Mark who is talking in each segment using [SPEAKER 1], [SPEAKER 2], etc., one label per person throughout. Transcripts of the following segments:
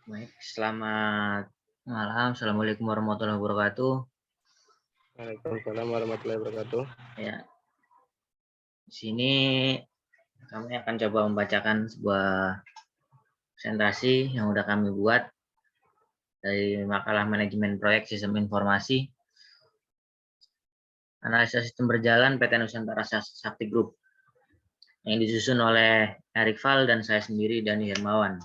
[SPEAKER 1] Baik, selamat malam. Assalamualaikum warahmatullahi wabarakatuh.
[SPEAKER 2] Waalaikumsalam warahmatullahi wabarakatuh.
[SPEAKER 1] Ya, di sini kami akan coba membacakan sebuah presentasi yang sudah kami buat dari makalah manajemen proyek sistem informasi, analisa sistem berjalan PT Nusantara Sakti Group yang disusun oleh Erik Val dan saya sendiri, Dani Hermawan.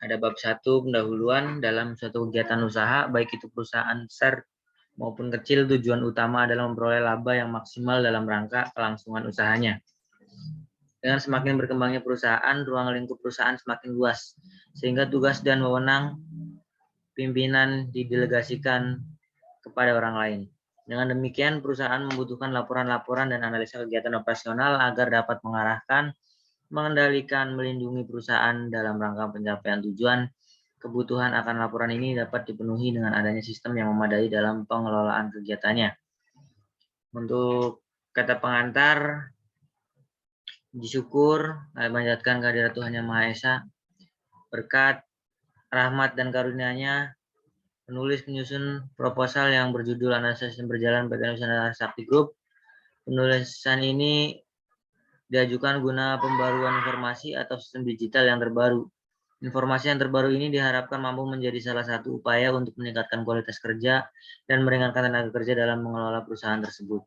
[SPEAKER 1] Ada bab 1 pendahuluan dalam suatu kegiatan usaha, baik itu perusahaan besar maupun kecil, tujuan utama adalah memperoleh laba yang maksimal dalam rangka kelangsungan usahanya. Dengan semakin berkembangnya perusahaan, ruang lingkup perusahaan semakin luas, sehingga tugas dan wewenang pimpinan didelegasikan kepada orang lain. Dengan demikian, perusahaan membutuhkan laporan-laporan dan analisa kegiatan operasional agar dapat mengarahkan, mengendalikan, melindungi perusahaan dalam rangka pencapaian tujuan. Kebutuhan akan laporan ini dapat dipenuhi dengan adanya sistem yang memadai dalam pengelolaan kegiatannya. Untuk kata pengantar, puji syukur, panjatkan kehadirat Tuhan Yang Maha Esa, berkat rahmat dan karunia-Nya, penulis penyusun proposal yang berjudul Analisa Sistem Berjalan PT Nusantara Sakti Group. Penulisan ini diajukan guna pembaruan informasi atau sistem digital yang terbaru. Informasi yang terbaru ini diharapkan mampu menjadi salah satu upaya untuk meningkatkan kualitas kerja dan meringankan tenaga kerja dalam mengelola perusahaan tersebut.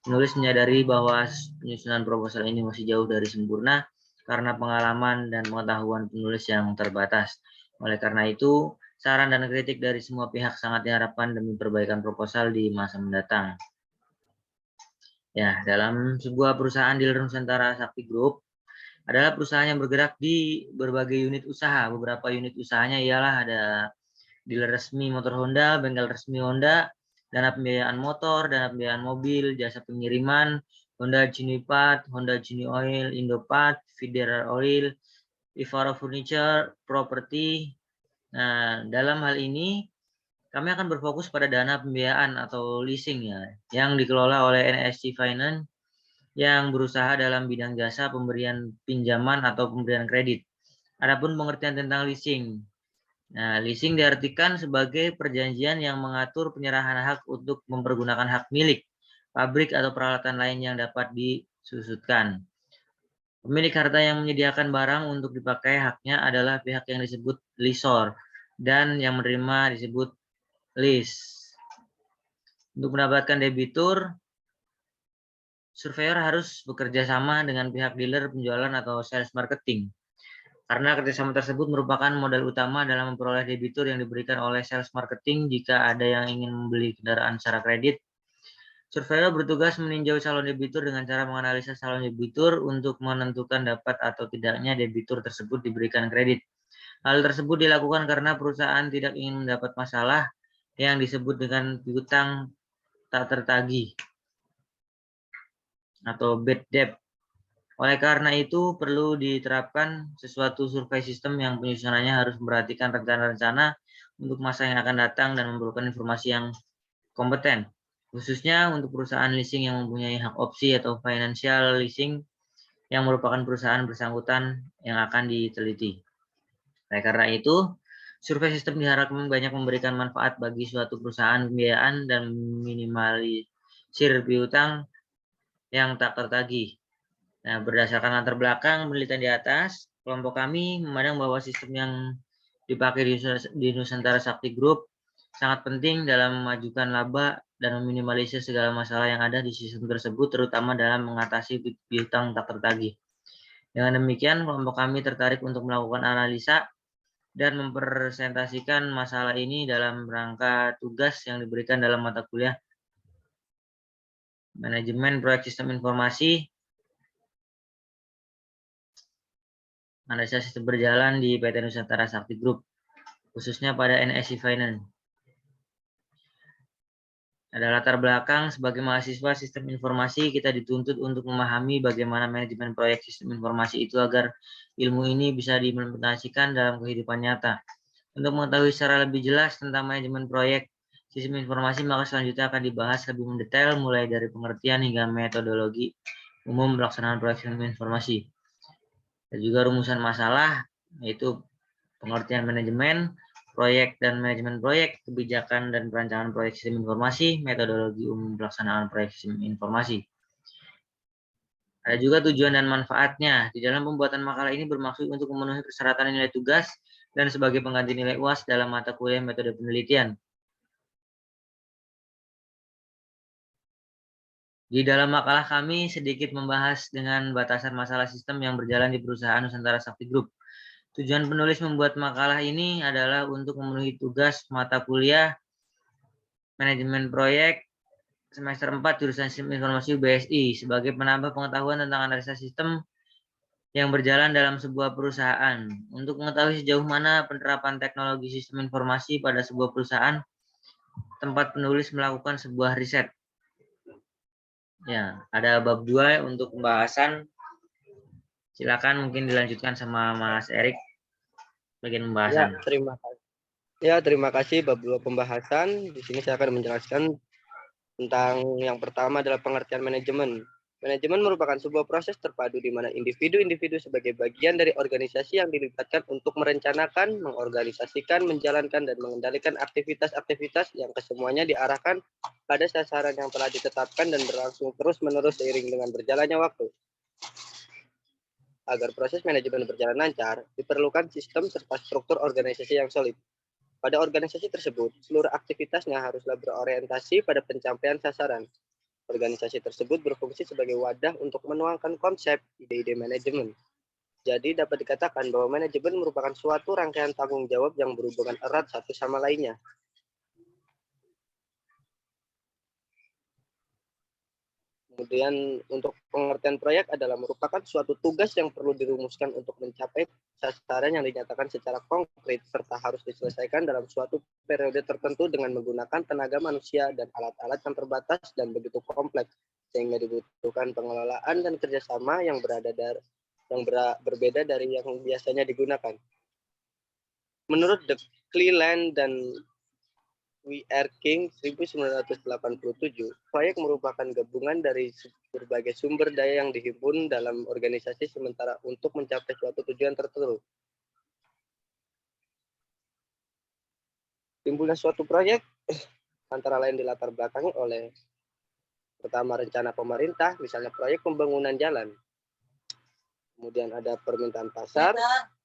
[SPEAKER 1] Penulis menyadari bahwa penyusunan proposal ini masih jauh dari sempurna karena pengalaman dan pengetahuan penulis yang terbatas. Oleh karena itu, saran dan kritik dari semua pihak sangat diharapkan demi perbaikan proposal di masa mendatang. Ya, dalam sebuah perusahaan dealer Nusantara Sakti Group adalah perusahaan yang bergerak di berbagai unit usaha. Beberapa unit usahanya ialah ada dealer resmi motor Honda, bengkel resmi Honda, dana pembiayaan motor, dana pembiayaan mobil, jasa pengiriman, Honda Junipat, Honda Juni Oil, Indopat, Federal Oil, Ivaro Furniture, Property. Nah, dalam hal ini kami akan berfokus pada dana pembiayaan atau leasing ya, yang dikelola oleh NSC Finance yang berusaha dalam bidang jasa pemberian pinjaman atau pemberian kredit. Adapun pengertian tentang leasing. Nah, leasing diartikan sebagai perjanjian yang mengatur penyerahan hak untuk mempergunakan hak milik, pabrik atau peralatan lain yang dapat disusutkan. Pemilik harta yang menyediakan barang untuk dipakai haknya adalah pihak yang disebut lessor dan yang menerima disebut lease. Untuk mendapatkan debitur, surveyor harus bekerja sama dengan pihak dealer penjualan atau sales marketing. Karena kerjasama tersebut merupakan modal utama dalam memperoleh debitur yang diberikan oleh sales marketing jika ada yang ingin membeli kendaraan secara kredit. Surveyor bertugas meninjau calon debitur dengan cara menganalisa calon debitur untuk menentukan dapat atau tidaknya debitur tersebut diberikan kredit. Hal tersebut dilakukan karena perusahaan tidak ingin mendapat masalah yang disebut dengan piutang tak tertagih atau bad debt. Oleh karena itu, perlu diterapkan sesuatu survei sistem yang penyusunannya harus memperhatikan rencana-rencana untuk masa yang akan datang dan memerlukan informasi yang kompeten. Khususnya untuk perusahaan leasing yang mempunyai hak opsi atau financial leasing yang merupakan perusahaan bersangkutan yang akan diteliti. Oleh karena itu, survei sistem diharapkan banyak memberikan manfaat bagi suatu perusahaan pembiayaan dan minimalisir piutang yang tak tertagih. Nah, berdasarkan latar belakang penelitian di atas, kelompok kami memandang bahwa sistem yang dipakai di Nusantara Sakti Group sangat penting dalam memajukan laba dan meminimalisir segala masalah yang ada di sistem tersebut, terutama dalam mengatasi piutang tak tertagih. Dengan demikian, kelompok kami tertarik untuk melakukan analisa dan mempresentasikan masalah ini dalam rangka tugas yang diberikan dalam mata kuliah Manajemen Proyek Sistem Informasi, analisa sistem berjalan di PT Nusantara Sakti Group, khususnya pada NSC Finance. Ada latar belakang sebagai mahasiswa sistem informasi, kita dituntut untuk memahami bagaimana manajemen proyek sistem informasi itu agar ilmu ini bisa diimplementasikan dalam kehidupan nyata. Untuk mengetahui secara lebih jelas tentang manajemen proyek sistem informasi, maka selanjutnya akan dibahas lebih mendetail mulai dari pengertian hingga metodologi umum pelaksanaan proyek sistem informasi. Ada juga rumusan masalah, yaitu pengertian manajemen, proyek dan manajemen proyek, kebijakan dan perancangan proyek sistem informasi, metodologi umum pelaksanaan proyek sistem informasi. Ada juga tujuan dan manfaatnya. Di dalam pembuatan makalah ini bermaksud untuk memenuhi persyaratan nilai tugas dan sebagai pengganti nilai UAS dalam mata kuliah metode penelitian. Di dalam makalah kami sedikit membahas dengan batasan masalah sistem yang berjalan di perusahaan Nusantara Sakti Group. Tujuan penulis membuat makalah ini adalah untuk memenuhi tugas mata kuliah manajemen proyek semester 4 jurusan Sistem Informasi UBSI sebagai penambah pengetahuan tentang analisa sistem yang berjalan dalam sebuah perusahaan. Untuk mengetahui sejauh mana penerapan teknologi sistem informasi pada sebuah perusahaan, tempat penulis melakukan sebuah riset. Ya, ada bab 2 untuk pembahasan. Silakan mungkin dilanjutkan sama Mas Erik bagian pembahasan.
[SPEAKER 2] Terima kasih. Ya, terima kasih bab 2 pembahasan. Di sini saya akan menjelaskan tentang yang pertama adalah pengertian manajemen. Manajemen merupakan sebuah proses terpadu di mana individu-individu sebagai bagian dari organisasi yang dilibatkan untuk merencanakan, mengorganisasikan, menjalankan, dan mengendalikan aktivitas-aktivitas yang kesemuanya diarahkan pada sasaran yang telah ditetapkan dan berlangsung terus-menerus seiring dengan berjalannya waktu. Agar proses manajemen berjalan lancar, diperlukan sistem serta struktur organisasi yang solid. Pada organisasi tersebut, seluruh aktivitasnya haruslah berorientasi pada pencapaian sasaran. Organisasi tersebut berfungsi sebagai wadah untuk menuangkan konsep ide-ide manajemen. Jadi dapat dikatakan bahwa manajemen merupakan suatu rangkaian tanggung jawab yang berhubungan erat satu sama lainnya. Kemudian untuk pengertian proyek adalah merupakan suatu tugas yang perlu dirumuskan untuk mencapai sasaran yang dinyatakan secara konkret serta harus diselesaikan dalam suatu periode tertentu dengan menggunakan tenaga manusia dan alat-alat yang terbatas dan begitu kompleks sehingga dibutuhkan pengelolaan dan kerjasama yang berbeda dari yang biasanya digunakan. Menurut The Cleland dan W.R. King 1987, proyek merupakan gabungan dari berbagai sumber daya yang dihimpun dalam organisasi sementara untuk mencapai suatu tujuan tertentu. Timbulnya suatu proyek antara lain dilatar belakangi oleh pertama rencana pemerintah, misalnya proyek pembangunan jalan. Kemudian ada permintaan pasar,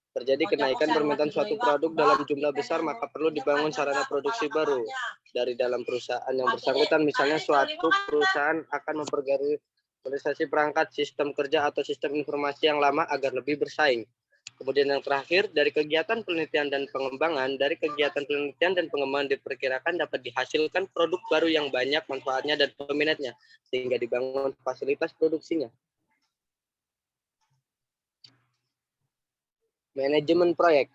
[SPEAKER 2] terjadi kenaikan permintaan suatu produk dalam jumlah besar, maka perlu dibangun sarana produksi baru dari dalam perusahaan yang bersangkutan. Misalnya suatu perusahaan akan memperbarui perangkat sistem kerja atau sistem informasi yang lama agar lebih bersaing. Kemudian yang terakhir, dari kegiatan penelitian dan pengembangan, diperkirakan dapat dihasilkan produk baru yang banyak manfaatnya dan peminatnya, sehingga dibangun fasilitas produksinya. Manajemen proyek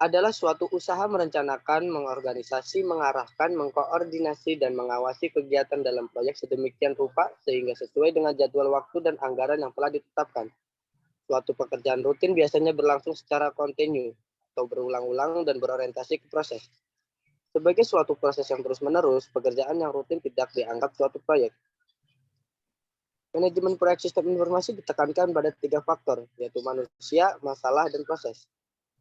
[SPEAKER 2] adalah suatu usaha merencanakan, mengorganisasi, mengarahkan, mengkoordinasi, dan mengawasi kegiatan dalam proyek sedemikian rupa sehingga sesuai dengan jadwal waktu dan anggaran yang telah ditetapkan. Suatu pekerjaan rutin biasanya berlangsung secara kontinu atau berulang-ulang dan berorientasi ke proses. Sebagai suatu proses yang terus-menerus, pekerjaan yang rutin tidak dianggap suatu proyek. Manajemen proyek sistem informasi ditekankan pada 3 faktor, yaitu manusia, masalah, dan proses.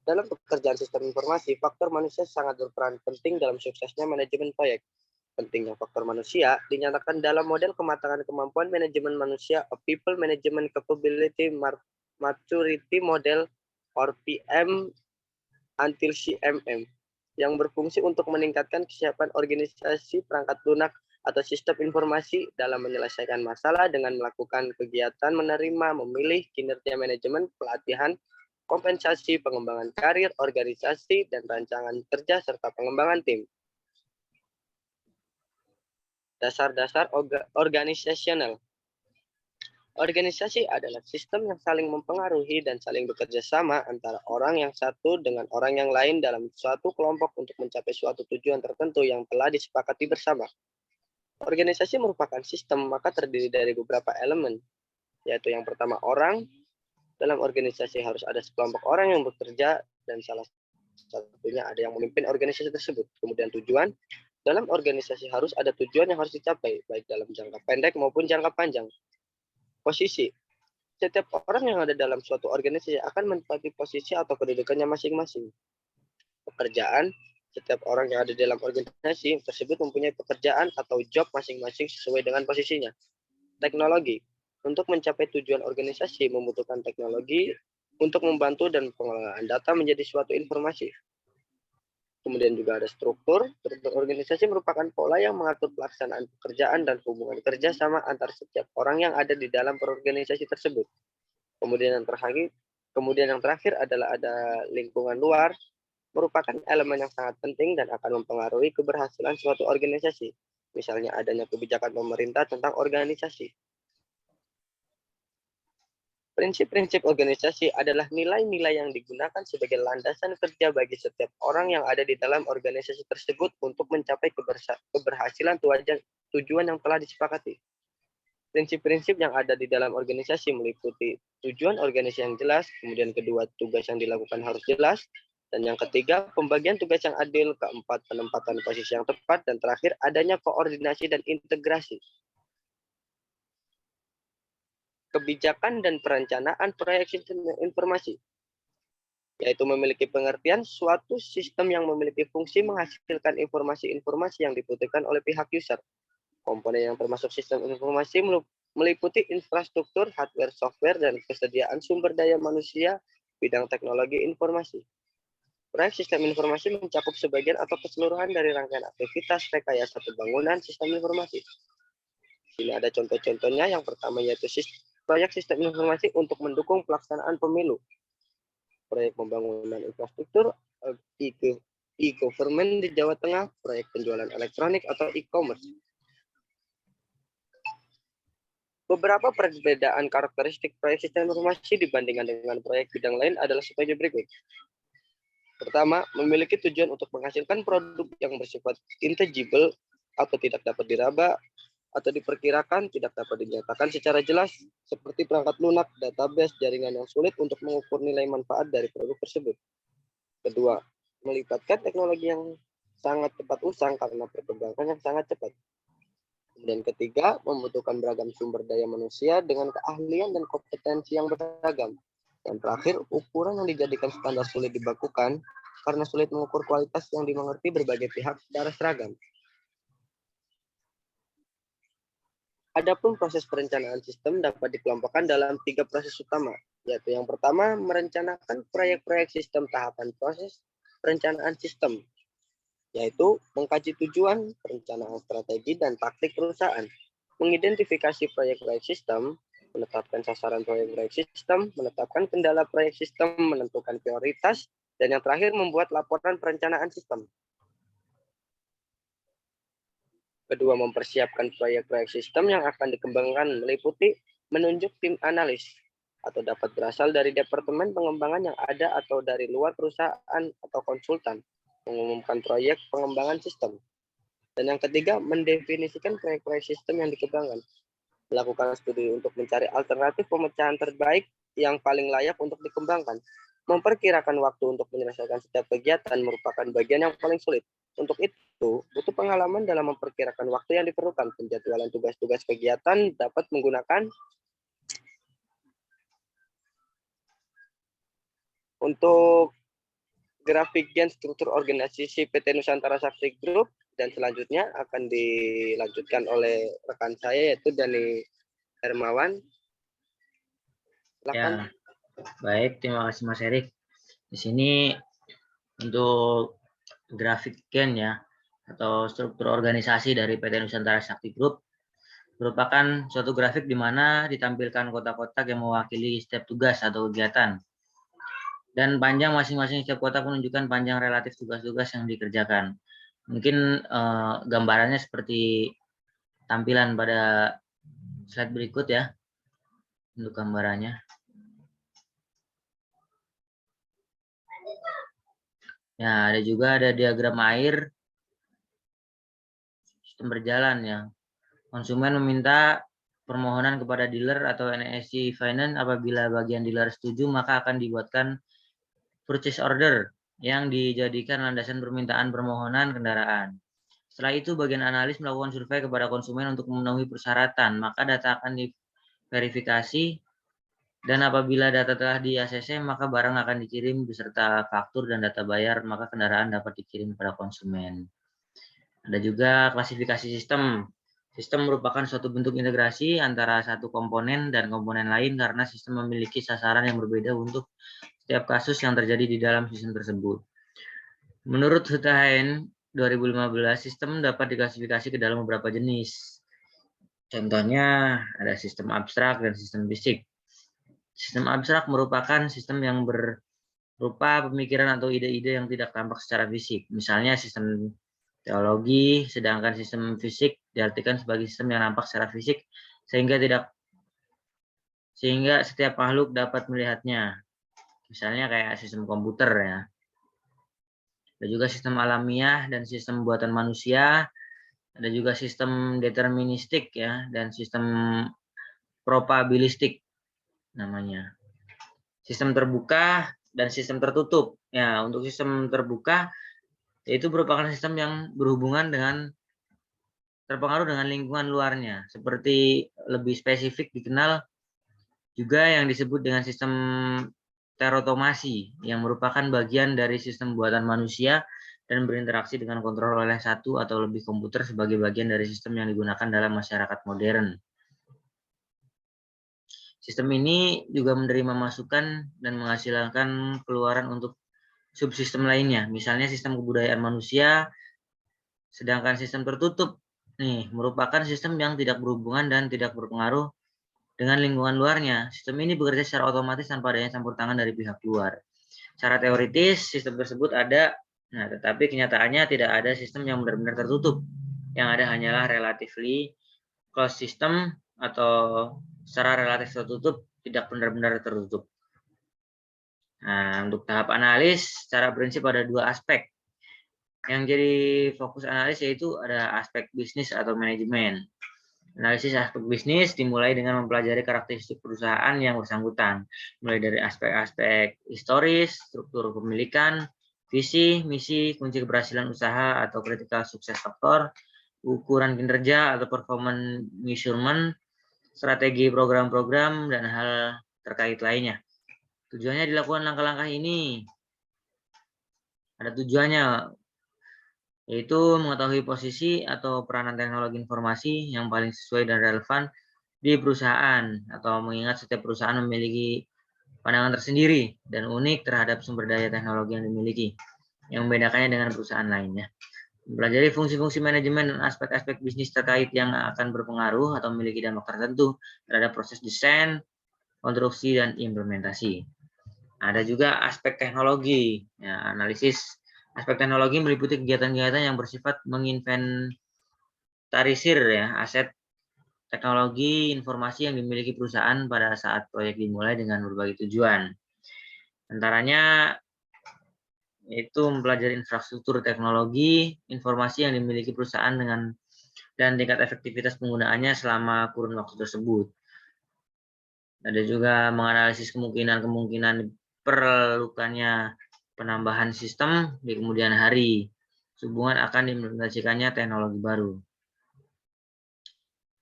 [SPEAKER 2] Dalam pekerjaan sistem informasi, faktor manusia sangat berperan penting dalam suksesnya manajemen proyek. Pentingnya faktor manusia dinyatakan dalam model kematangan kemampuan manajemen manusia, a People Management Capability Maturity Model, or PM until CMM, yang berfungsi untuk meningkatkan kesiapan organisasi perangkat lunak atau sistem informasi dalam menyelesaikan masalah dengan melakukan kegiatan menerima, memilih, kinerja manajemen, pelatihan, kompensasi, pengembangan karir, organisasi, dan rancangan kerja, serta pengembangan tim. Dasar-dasar organisasional. Organisasi adalah sistem yang saling mempengaruhi dan saling bekerja sama antara orang yang satu dengan orang yang lain dalam suatu kelompok untuk mencapai suatu tujuan tertentu yang telah disepakati bersama. Organisasi merupakan sistem, maka terdiri dari beberapa elemen, yaitu yang pertama orang. Dalam organisasi harus ada sekelompok orang yang bekerja dan salah satunya ada yang memimpin organisasi tersebut. Kemudian tujuan. Dalam organisasi harus ada tujuan yang harus dicapai, baik dalam jangka pendek maupun jangka panjang. Posisi. Setiap orang yang ada dalam suatu organisasi akan menempati posisi atau kedudukannya masing-masing. Pekerjaan, setiap orang yang ada dalam organisasi tersebut mempunyai pekerjaan atau job masing-masing sesuai dengan posisinya. Teknologi, untuk mencapai tujuan organisasi membutuhkan teknologi untuk membantu dan pengelolaan data menjadi suatu informasi. Kemudian juga ada struktur. Struktur organisasi merupakan pola yang mengatur pelaksanaan pekerjaan dan hubungan kerja sama antar setiap orang yang ada di dalam organisasi tersebut. Kemudian yang terakhir adalah ada lingkungan luar, merupakan elemen yang sangat penting dan akan mempengaruhi keberhasilan suatu organisasi. Misalnya adanya kebijakan pemerintah tentang organisasi. Prinsip-prinsip organisasi adalah nilai-nilai yang digunakan sebagai landasan kerja bagi setiap orang yang ada di dalam organisasi tersebut untuk mencapai keberhasilan tujuan yang telah disepakati. Prinsip-prinsip yang ada di dalam organisasi meliputi tujuan organisasi yang jelas, kemudian kedua, tugas yang dilakukan harus jelas, dan yang ketiga, pembagian tugas yang adil, keempat, penempatan posisi yang tepat, dan terakhir, adanya koordinasi dan integrasi. Kebijakan dan perencanaan proyek sistem informasi, yaitu memiliki pengertian suatu sistem yang memiliki fungsi menghasilkan informasi-informasi yang dibutuhkan oleh pihak user. Komponen yang termasuk sistem informasi meliputi infrastruktur, hardware, software, dan kesediaan sumber daya manusia bidang teknologi informasi. Proyek sistem informasi mencakup sebagian atau keseluruhan dari rangkaian aktivitas rekayasa pembangunan sistem informasi. Ini ada contoh-contohnya. Yang pertama yaitu proyek sistem informasi untuk mendukung pelaksanaan pemilu. Proyek pembangunan infrastruktur e-government di Jawa Tengah, proyek penjualan elektronik atau e-commerce. Beberapa perbedaan karakteristik proyek sistem informasi dibandingkan dengan proyek bidang lain adalah sebagai berikut. Pertama, memiliki tujuan untuk menghasilkan produk yang bersifat intangible atau tidak dapat diraba atau diperkirakan, tidak dapat dinyatakan secara jelas, seperti perangkat lunak, database, jaringan yang sulit untuk mengukur nilai manfaat dari produk tersebut. Kedua, melibatkan teknologi yang sangat cepat usang karena perkembangan yang sangat cepat. Dan ketiga, membutuhkan beragam sumber daya manusia dengan keahlian dan kompetensi yang beragam. Dan terakhir, ukuran yang dijadikan standar sulit dibakukan karena sulit mengukur kualitas yang dimengerti berbagai pihak secara seragam. Adapun proses perencanaan sistem dapat dikelompokkan dalam 3 proses utama, yaitu yang pertama, merencanakan proyek-proyek sistem tahapan proses perencanaan sistem, yaitu mengkaji tujuan, perencanaan strategi, dan taktik perusahaan, mengidentifikasi proyek-proyek sistem, menetapkan sasaran proyek-proyek sistem, menetapkan kendala proyek sistem, menentukan prioritas, dan yang terakhir membuat laporan perencanaan sistem. Kedua, mempersiapkan proyek-proyek sistem yang akan dikembangkan meliputi menunjuk tim analis atau dapat berasal dari departemen pengembangan yang ada atau dari luar perusahaan atau konsultan, mengumumkan proyek pengembangan sistem. Dan yang ketiga, mendefinisikan proyek-proyek sistem yang dikembangkan, melakukan studi untuk mencari alternatif pemecahan terbaik yang paling layak untuk dikembangkan. Memperkirakan waktu untuk menyelesaikan setiap kegiatan merupakan bagian yang paling sulit. Untuk itu, butuh pengalaman dalam memperkirakan waktu yang diperlukan. Penjadwalan tugas-tugas kegiatan dapat menggunakan untuk grafik gen struktur organisasi PT Nusantara Sakti Group, dan selanjutnya akan dilanjutkan oleh rekan saya yaitu Dani Hermawan.
[SPEAKER 1] Ya, baik, terima kasih Mas Erik. Di sini untuk grafik gen ya atau struktur organisasi dari PT Nusantara Sakti Group merupakan suatu grafik di mana ditampilkan kotak-kotak yang mewakili setiap tugas atau kegiatan. Dan panjang masing-masing setiap kotak menunjukkan panjang relatif tugas-tugas yang dikerjakan. Mungkin gambarannya seperti tampilan pada slide berikut ya, untuk gambarannya. Ya, ada diagram air sistem berjalan ya. Konsumen meminta permohonan kepada dealer atau NSC Finance. Apabila bagian dealer setuju, maka akan dibuatkan purchase order yang dijadikan landasan permintaan permohonan kendaraan. Setelah itu, bagian analis melakukan survei kepada konsumen untuk memenuhi persyaratan, maka data akan diverifikasi Dan apabila data telah di-ACC, maka barang akan dikirim beserta faktur dan data bayar, maka kendaraan dapat dikirim kepada konsumen. Ada juga klasifikasi sistem. Sistem merupakan suatu bentuk integrasi antara satu komponen dan komponen lain karena sistem memiliki sasaran yang berbeda untuk setiap kasus yang terjadi di dalam sistem tersebut. Menurut Huthahn 2015, sistem dapat diklasifikasi ke dalam beberapa jenis. Contohnya ada sistem abstrak dan sistem fisik. Sistem abstrak merupakan sistem yang berupa pemikiran atau ide-ide yang tidak tampak secara fisik. Misalnya sistem teologi, sedangkan sistem fisik diartikan sebagai sistem yang nampak secara fisik sehingga setiap makhluk dapat melihatnya. Misalnya kayak sistem komputer ya. Ada juga sistem alamiah dan sistem buatan manusia. Ada juga sistem deterministik ya dan sistem probabilistik namanya. Sistem terbuka dan sistem tertutup. Ya, untuk sistem terbuka yaitu merupakan sistem yang berhubungan dengan terpengaruh dengan lingkungan luarnya. Seperti lebih spesifik dikenal juga yang disebut dengan sistem terotomasi yang merupakan bagian dari sistem buatan manusia dan berinteraksi dengan kontrol oleh satu atau lebih komputer sebagai bagian dari sistem yang digunakan dalam masyarakat modern. Sistem ini juga menerima masukan dan menghasilkan keluaran untuk subsistem lainnya, misalnya sistem kebudayaan manusia, sedangkan sistem tertutup merupakan sistem yang tidak berhubungan dan tidak berpengaruh dengan lingkungan luarnya. Sistem ini bekerja secara otomatis tanpa adanya campur tangan dari pihak luar. Secara teoritis, sistem tersebut ada, tetapi kenyataannya tidak ada sistem yang benar-benar tertutup. Yang ada hanyalah relatively closed system atau secara relatif tertutup, tidak benar-benar tertutup. Nah, untuk tahap analis, secara prinsip ada dua aspek. Yang jadi fokus analis yaitu ada aspek bisnis atau manajemen. Analisis aspek bisnis dimulai dengan mempelajari karakteristik perusahaan yang bersangkutan, mulai dari aspek-aspek historis, struktur kepemilikan, visi, misi, kunci keberhasilan usaha atau critical success factor, ukuran kinerja atau performance measurement, strategi program-program, dan hal terkait lainnya. Tujuannya dilakukan langkah-langkah ini. Ada tujuannya, yaitu mengetahui posisi atau peranan teknologi informasi yang paling sesuai dan relevan di perusahaan, atau mengingat setiap perusahaan memiliki pandangan tersendiri dan unik terhadap sumber daya teknologi yang dimiliki, yang membedakannya dengan perusahaan lainnya. Mempelajari fungsi-fungsi manajemen dan aspek-aspek bisnis terkait yang akan berpengaruh atau memiliki dampak tertentu terhadap proses desain, konstruksi, dan implementasi. Ada juga aspek teknologi. Ya, analisis aspek teknologi meliputi kegiatan-kegiatan yang bersifat menginventarisir ya aset teknologi informasi yang dimiliki perusahaan pada saat proyek dimulai dengan berbagai tujuan. Antaranya yaitu mempelajari infrastruktur teknologi, informasi yang dimiliki perusahaan dan tingkat efektivitas penggunaannya selama kurun waktu tersebut. Ada juga menganalisis kemungkinan diperlukannya penambahan sistem di kemudian hari, sehubungan akan diimplementasikannya teknologi baru.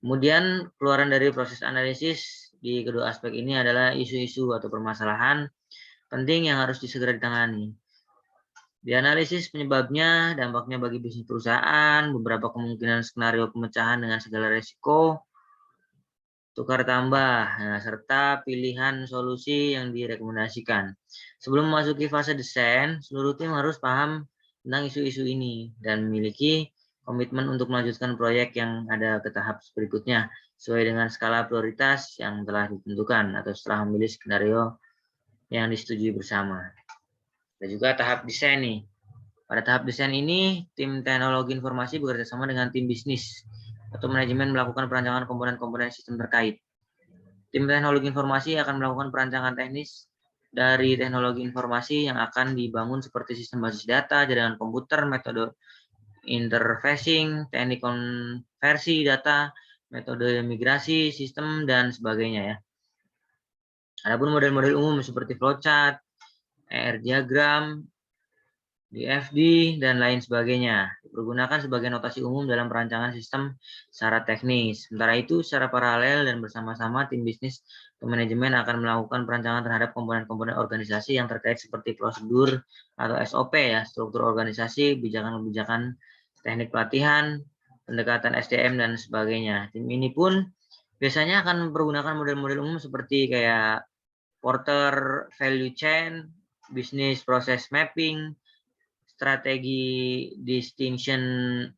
[SPEAKER 1] Kemudian keluaran dari proses analisis di kedua aspek ini adalah isu-isu atau permasalahan penting yang harus segera ditangani. Dianalisis penyebabnya, dampaknya bagi bisnis perusahaan, beberapa kemungkinan skenario pemecahan dengan segala resiko, tukar tambah, serta pilihan solusi yang direkomendasikan. Sebelum memasuki fase desain, seluruh tim harus paham tentang isu-isu ini dan memiliki komitmen untuk melanjutkan proyek yang ada ke tahap berikutnya sesuai dengan skala prioritas yang telah ditentukan atau setelah memilih skenario yang disetujui bersama. Ada juga tahap desain nih. Pada tahap desain ini, tim teknologi informasi bekerja sama dengan tim bisnis atau manajemen melakukan perancangan komponen-komponen sistem terkait. Tim teknologi informasi akan melakukan perancangan teknis dari teknologi informasi yang akan dibangun seperti sistem basis data, jaringan komputer, metode interfacing, teknik konversi data, metode migrasi, sistem, dan sebagainya ya. Adapun model-model umum seperti flowchart, ER diagram, DFD, dan lain sebagainya. dipergunakan sebagai notasi umum dalam perancangan sistem secara teknis. Sementara itu, secara paralel dan bersama-sama, tim bisnis atau manajemen akan melakukan perancangan terhadap komponen-komponen organisasi yang terkait seperti prosedur atau SOP ya, struktur organisasi, kebijakan-kebijakan, teknik pelatihan, pendekatan SDM, dan sebagainya. Tim ini pun biasanya akan mempergunakan model-model umum seperti kayak Porter Value Chain, Business Process Mapping, strategi distinction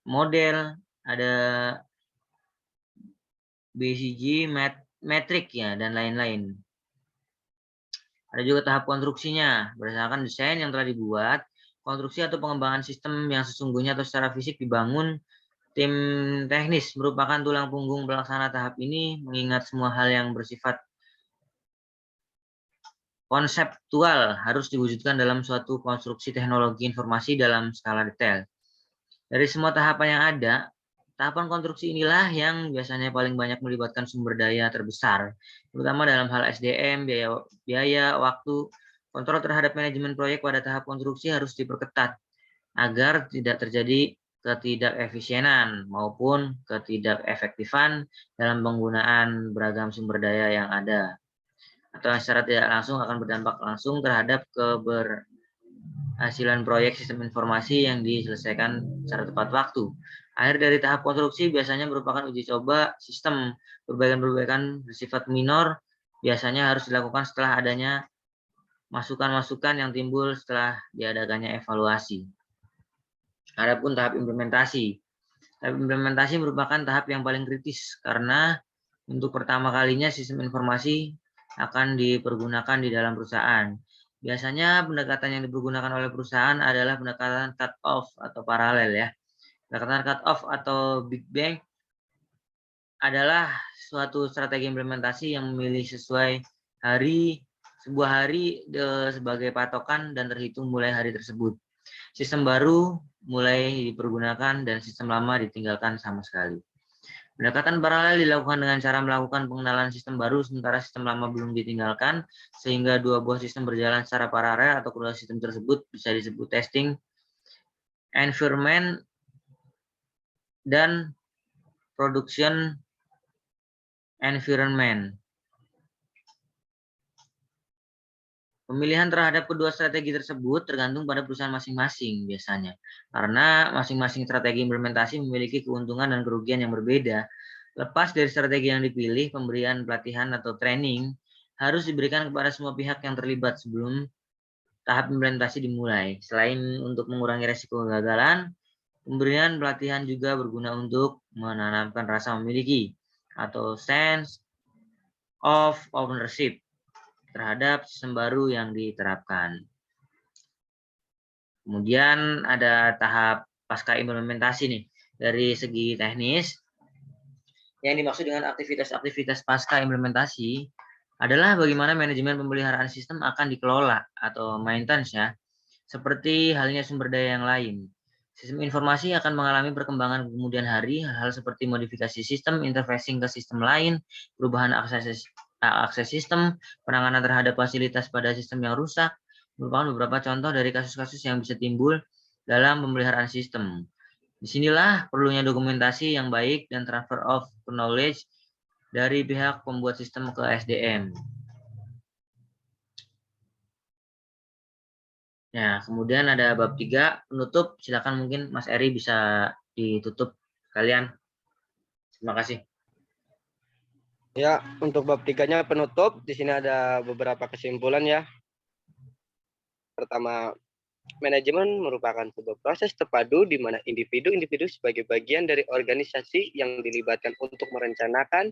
[SPEAKER 1] model, ada BCG, metric ya, dan lain-lain. Ada juga tahap konstruksinya, berdasarkan desain yang telah dibuat, konstruksi atau pengembangan sistem yang sesungguhnya atau secara fisik dibangun. Tim teknis merupakan tulang punggung pelaksana tahap ini, mengingat semua hal yang bersifat konseptual harus diwujudkan dalam suatu konstruksi teknologi informasi dalam skala detail. Dari semua tahapan yang ada, tahapan konstruksi inilah yang biasanya paling banyak melibatkan sumber daya terbesar, terutama dalam hal SDM, biaya, waktu. Kontrol terhadap manajemen proyek pada tahap konstruksi harus diperketat agar tidak terjadi ketidakefisienan maupun ketidakefektifan dalam penggunaan beragam sumber daya yang ada, atau secara tidak langsung akan berdampak langsung terhadap keberhasilan proyek sistem informasi yang diselesaikan secara tepat waktu. Akhir dari tahap konstruksi biasanya merupakan uji coba sistem. Perbaikan-perbaikan bersifat minor biasanya harus dilakukan setelah adanya masukan-masukan yang timbul setelah diadakannya evaluasi. Adapun tahap implementasi. Tahap implementasi merupakan tahap yang paling kritis karena untuk pertama kalinya sistem informasi akan dipergunakan di dalam perusahaan. Biasanya pendekatan yang dipergunakan oleh perusahaan adalah pendekatan cut-off atau paralel ya. Pendekatan cut-off atau Big Bang adalah suatu strategi implementasi yang memilih sesuai sebuah hari sebagai patokan dan terhitung mulai hari tersebut. Sistem baru mulai dipergunakan dan sistem lama ditinggalkan sama sekali. Pendekatan paralel dilakukan dengan cara melakukan pengenalan sistem baru sementara sistem lama belum ditinggalkan, sehingga dua buah sistem berjalan secara paralel atau kedua sistem tersebut bisa disebut testing environment dan production environment. Pemilihan terhadap kedua strategi tersebut tergantung pada perusahaan masing-masing biasanya. Karena masing-masing strategi implementasi memiliki keuntungan dan kerugian yang berbeda. Lepas dari strategi yang dipilih, pemberian pelatihan atau training harus diberikan kepada semua pihak yang terlibat sebelum tahap implementasi dimulai. Selain untuk mengurangi resiko kegagalan, pemberian pelatihan juga berguna untuk menanamkan rasa memiliki atau sense of ownership terhadap sistem baru yang diterapkan. Kemudian ada tahap pasca implementasi nih. Dari segi teknis, yang dimaksud dengan aktivitas-aktivitas pasca implementasi adalah bagaimana manajemen pemeliharaan sistem akan dikelola atau maintenance ya. Seperti halnya sumber daya yang lain. Sistem informasi akan mengalami perkembangan kemudian hari, hal seperti modifikasi sistem, interfacing ke sistem lain, perubahan akses sistem, penanganan terhadap fasilitas pada sistem yang rusak, merupakan beberapa contoh dari kasus-kasus yang bisa timbul dalam pemeliharaan sistem. Disinilah perlunya dokumentasi yang baik dan transfer of knowledge dari pihak pembuat sistem ke SDM. Ya, kemudian ada bab 3, penutup. Silakan mungkin Mas Eri bisa ditutup kalian. Terima kasih.
[SPEAKER 2] Ya, untuk bab 3-nya penutup, di sini ada beberapa kesimpulan ya. Pertama, manajemen merupakan sebuah proses terpadu di mana individu-individu sebagai bagian dari organisasi yang dilibatkan untuk merencanakan,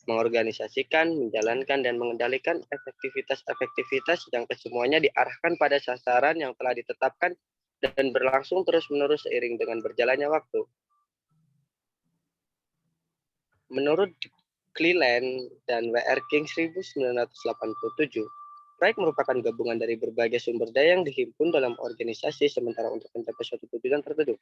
[SPEAKER 2] mengorganisasikan, menjalankan, dan mengendalikan aktivitas-aktivitas yang kesemuanya diarahkan pada sasaran yang telah ditetapkan dan berlangsung terus-menerus seiring dengan berjalannya waktu. Menurut Cleland dan W.R. King 1987, proyek merupakan gabungan dari berbagai sumber daya yang dihimpun dalam organisasi sementara untuk mencapai suatu tujuan tertentu.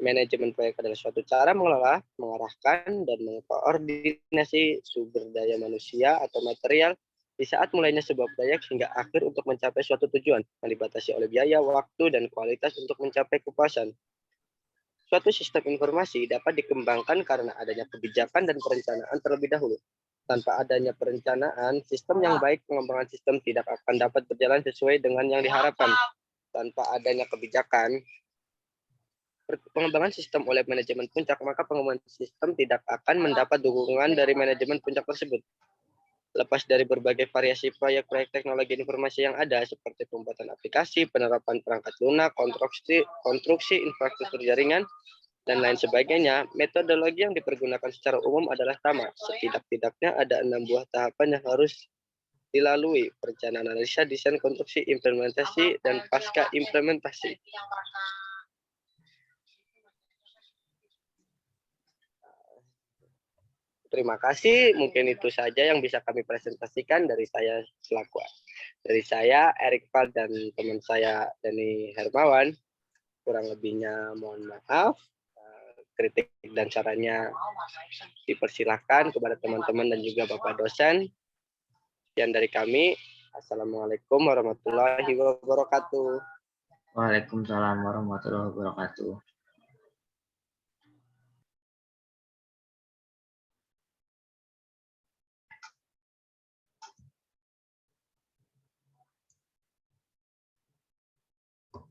[SPEAKER 2] Manajemen proyek adalah suatu cara mengelola, mengarahkan, dan mengkoordinasi sumber daya manusia atau material di saat mulainya sebuah proyek hingga akhir untuk mencapai suatu tujuan yang dibatasi oleh biaya, waktu, dan kualitas untuk mencapai kepuasan. Suatu sistem informasi dapat dikembangkan karena adanya kebijakan dan perencanaan terlebih dahulu. Tanpa adanya perencanaan, sistem yang baik, pengembangan sistem tidak akan dapat berjalan sesuai dengan yang diharapkan. Tanpa adanya kebijakan, pengembangan sistem oleh manajemen puncak, maka pengembangan sistem tidak akan mendapat dukungan dari manajemen puncak tersebut. Lepas dari berbagai variasi proyek-proyek teknologi informasi yang ada, seperti pembuatan aplikasi, penerapan perangkat lunak, konstruksi infrastruktur jaringan, dan lain sebagainya, metodologi yang dipergunakan secara umum adalah sama. Setidak-tidaknya ada 6 buah tahapan yang harus dilalui: perencanaan, analisa, desain, konstruksi, implementasi, dan pasca implementasi. Terima kasih, mungkin itu saja yang bisa kami presentasikan dari saya selaku Erik Pal dan teman saya Dani Hermawan. Kurang lebihnya mohon maaf. Kritik dan sarannya dipersilahkan kepada teman-teman dan juga Bapak dosen. Sekian dari kami. Assalamualaikum warahmatullahi wabarakatuh.
[SPEAKER 1] Waalaikumsalam warahmatullahi wabarakatuh.